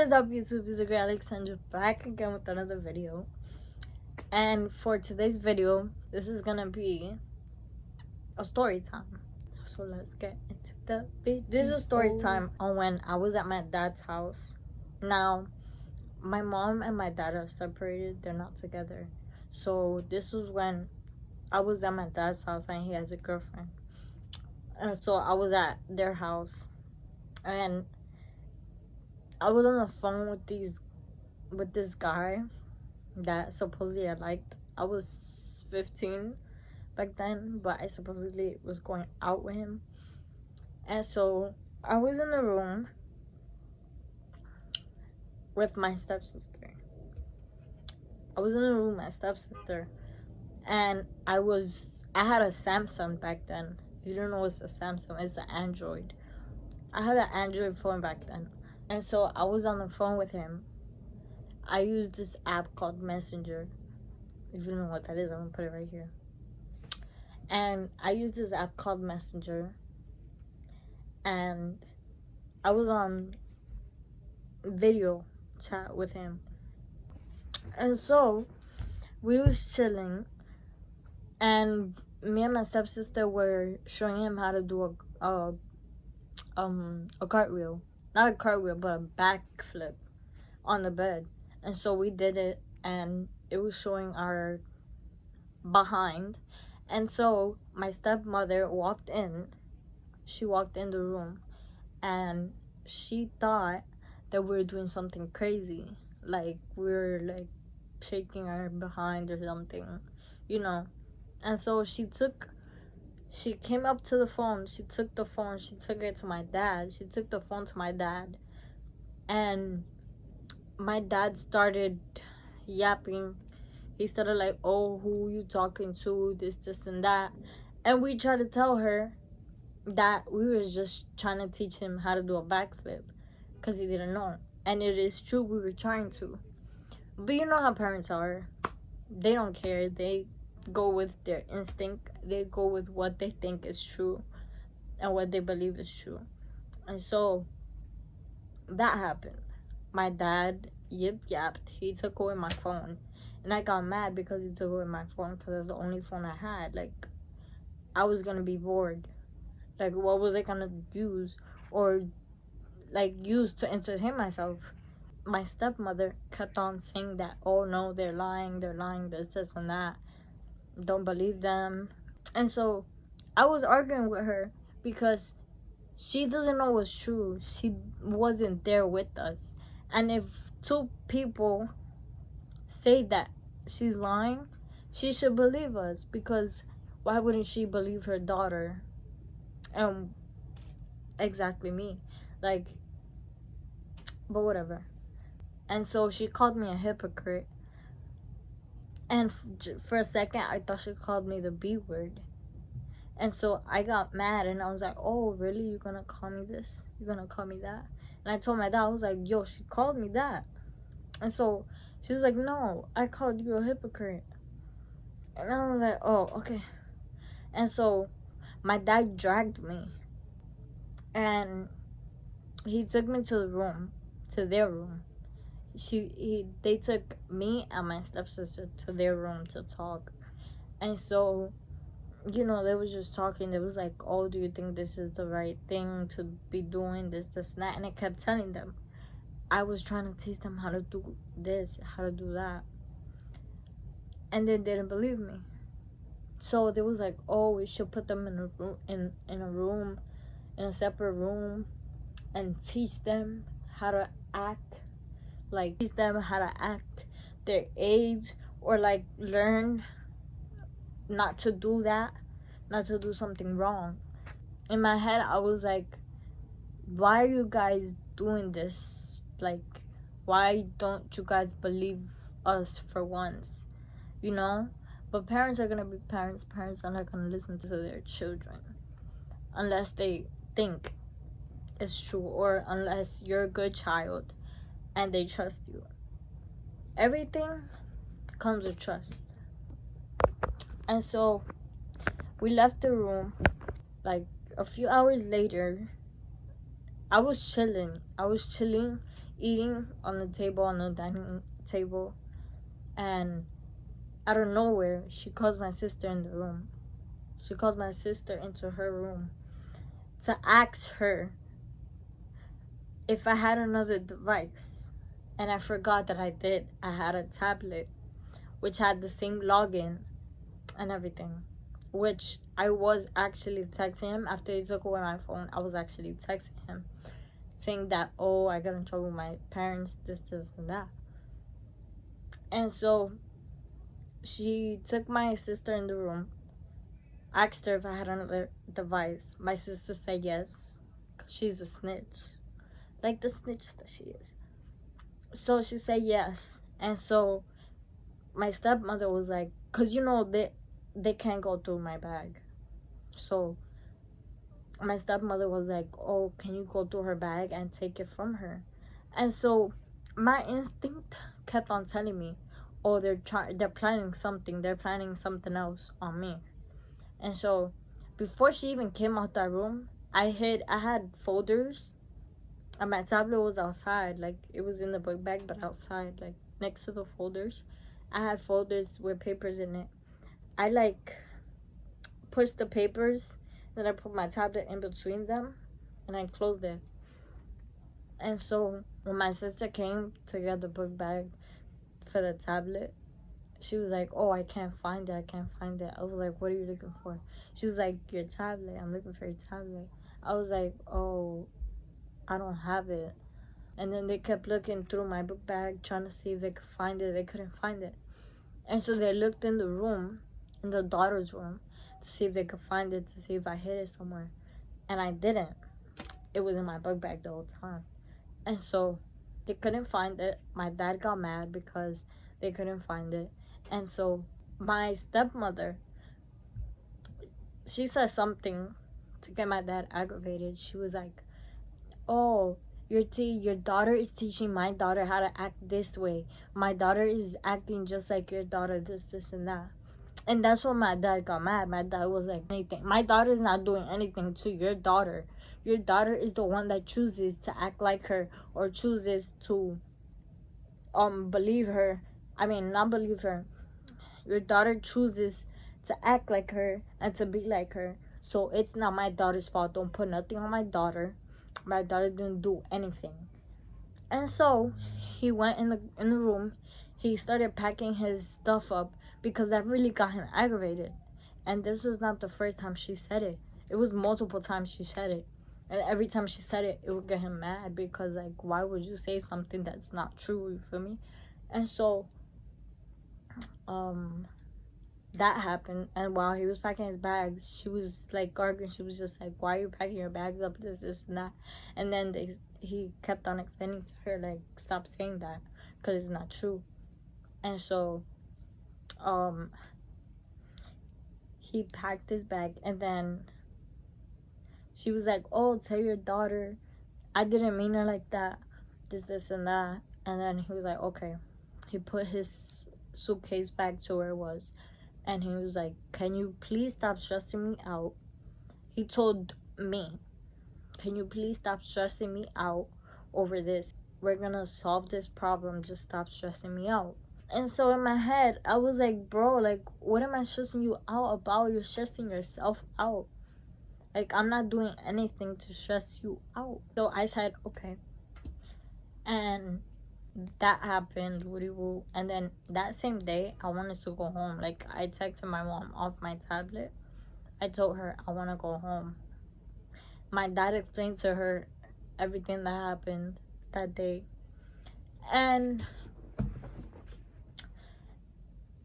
What is up, YouTube? It's your girl Alexandra back again with another video. And for today's video, this is gonna be a story time. So let's get into the video. This is a story time on when I was at my dad's house. Now, my mom and my dad are separated, they're not together. So this was when I was at my dad's house and he has a girlfriend. And so I was at their house and I was on the phone with this guy that supposedly I liked. I was 15 back then, but I supposedly was going out with him. And so I was in the room with my stepsister. And I had a Samsung back then. If you don't know what's a Samsung, it's an Android. I had an Android phone back then. And so I was on the phone with him. I used this app called Messenger. If you don't know what that is, I'm gonna put it right here. And I used this app called Messenger. And I was on video chat with him. And so we was chilling. And me and my stepsister were showing him how to do a cartwheel. Not a cartwheel, but a backflip on the bed. And so we did it, and it was showing our behind. And so my stepmother walked in. She walked in the room, and she thought that we were doing something crazy. Like, we were, like, shaking our behind or something, you know. And so she came up to the phone. She took the phone. She took it to my dad. She took the phone to my dad. And my dad started yapping. He started like, oh, who you talking to? This, and that. And we tried to tell her that we were just trying to teach him how to do a backflip. Because he didn't know. And it is true, we were trying to. But you know how parents are. They don't care. They go with their instinct. They go with what they think is true and what they believe is true. And so that happened. My dad yapped. He took away my phone, and I got mad because he took away my phone, because that's the only phone I had. Like, I was gonna be bored. Like, what was I gonna use or like use to entertain myself? My stepmother kept on saying that, oh no, they're lying, this and that. Don't believe them. And so I was arguing with her because she doesn't know what's true. She wasn't there with us. And if two people say that she's lying, she should believe us, because why wouldn't she believe her daughter? And exactly me. Like, but whatever. And so she called me a hypocrite. And for a second, I thought she called me the B word. And so I got mad, and I was like, oh, really? You're gonna call me this? You're gonna call me that? And I told my dad, I was like, yo, she called me that. And so she was like, no, I called you a hypocrite. And I was like, oh, okay. And so my dad dragged me. And he took me to the room, to their room. They took me and my stepsister to their room to talk. And so, you know, they was just talking. They was like, oh, do you think this is the right thing to be doing, this and that? And I kept telling them. I was trying to teach them how to do this, how to do that. And they didn't believe me. So they was like, oh, we should put them in a room, in a separate room, and teach them how to act. Like, teach them how to act their age, or like learn not to do that, not to do something wrong. In my head, I was like, why are you guys doing this? Like, why don't you guys believe us for once? You know? But parents are gonna be parents. Parents are not gonna listen to their children unless they think it's true, or unless you're a good child and they trust you. Everything comes with trust. And so we left the room. Like, a few hours later, I was chilling, eating on the table, on the dining table, and out of nowhere, she calls my sister in the room. She calls my sister into her room to ask her if I had another device. And I forgot that I did. I had a tablet which had the same login and everything, which I was actually texting him after he took away my phone. I was actually texting him saying that, oh, I got in trouble with my parents, this, and that. And so she took my sister in the room, asked her if I had another device. My sister said yes, because she's a snitch. Like the snitch that she is. So she said yes. And so my stepmother was like, because you know, they can't go through my bag. So my stepmother was like, oh, can you go through her bag and take it from her? And so my instinct kept on telling me, oh, they're planning something. They're planning something else on me. And so before she even came out that room, I had folders, and my tablet was outside. Like, it was in the book bag, but outside, like next to the folders. I had folders with papers in it. I like pushed the papers, then I put my tablet in between them, and I closed it. And so when my sister came to get the book bag for the tablet, she was like, oh, I can't find it. I was like, what are you looking for? She was like, your tablet. I'm looking for your tablet. I was like, oh, I don't have it. And then they kept looking through my book bag, trying to see if they could find it. They couldn't find it. And so they looked in the room, in the daughter's room, to see if they could find it, to see if I hid it somewhere. And I didn't. It was in my book bag the whole time. And so they couldn't find it. My dad got mad because they couldn't find it. And so my stepmother, she said something to get my dad aggravated. She was like, oh, your daughter is teaching my daughter how to act this way. My daughter is acting just like your daughter, this, and that. And that's when my dad got mad. My dad was like, anything. My daughter is not doing anything to your daughter. Your daughter is the one that chooses to act like her, or chooses to believe her. I mean, not believe her. Your daughter chooses to act like her and to be like her. So it's not my daughter's fault. Don't put nothing on my daughter. My daughter didn't do anything. And so he went in the room. He started packing his stuff up because that really got him aggravated. And this was not the first time she said it. It was multiple times she said it. And every time she said it, it would get him mad because, like, why would you say something that's not true, you feel me? And so that happened. And while he was packing his bags, she was like arguing. She was just like, why are you packing your bags up, this and that? And then he kept on explaining to her, like, stop saying that because it's not true. And so he packed his bag, and then she was like, oh, tell your daughter I didn't mean her like that, this and that. And then he was like, okay. He put his suitcase back to where it was, and he was like, can you please stop stressing me out? He told me, can you please stop stressing me out over this? We're gonna solve this problem. Just stop stressing me out. And so in my head, I was like, bro, like, what am I stressing you out about? You're stressing yourself out. Like, I'm not doing anything to stress you out. So I said, okay. And that happened, woody woo. And then that same day, I wanted to go home. Like, I texted my mom off my tablet. I told her I want to go home. My dad explained to her everything that happened that day. And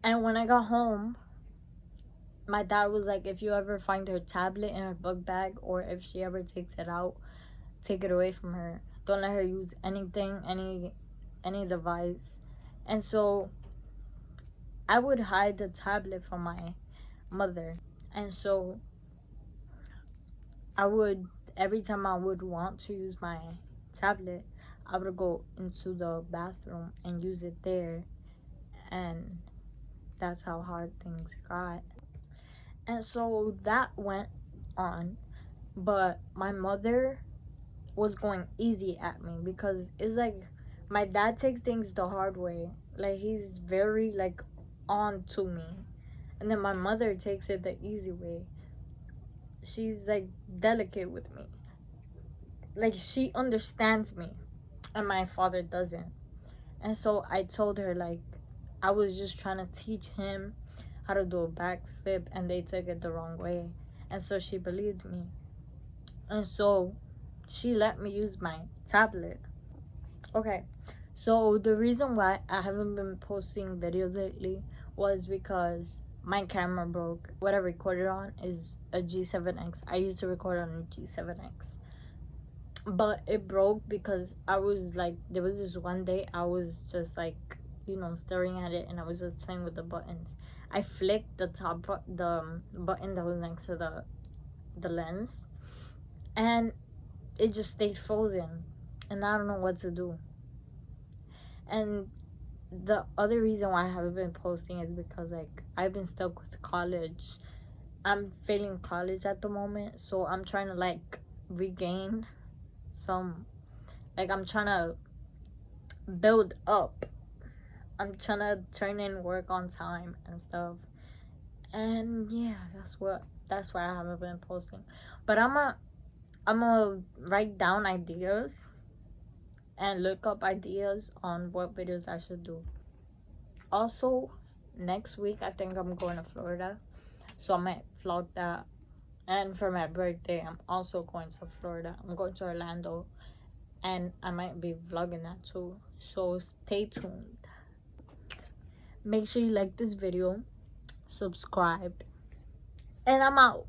when I got home, my dad was like, if you ever find her tablet in her book bag, or if she ever takes it out, take it away from her. Don't let her use anything, any device. And so I would hide the tablet from my mother. And so I would, every time I would want to use my tablet, I would go into the bathroom and use it there. And that's how hard things got. And so that went on. But my mother was going easy at me because it's like, my dad takes things the hard way. Like, he's very, like, on to me. And then my mother takes it the easy way. She's, like, delicate with me. Like, she understands me. And my father doesn't. And so I told her, like, I was just trying to teach him how to do a backflip, and they took it the wrong way. And so she believed me. And so she let me use my tablet. Okay, so the reason why I haven't been posting videos lately was because my camera broke. What I recorded on is a G7X. I used to record on a G7X. But it broke because I was like, there was this one day I was just like, you know, staring at it, and I was just playing with the buttons. I flicked the the button that was next to the lens, and it just stayed frozen, and I don't know what to do. And the other reason why I haven't been posting is because, like, I've been stuck with college. I'm failing college at the moment, so I'm trying to, like, regain some, like, I'm trying to build up. I'm trying to turn in work on time and stuff. And yeah, that's why I haven't been posting. But I'm gonna write down ideas and look up ideas on what videos I should do. Also, next week I think I'm going to Florida, so I might vlog that. And for my birthday, I'm also going to Florida. I'm going to Orlando, and I might be vlogging that too. So stay tuned. Make sure you like this video, subscribe, and I'm out.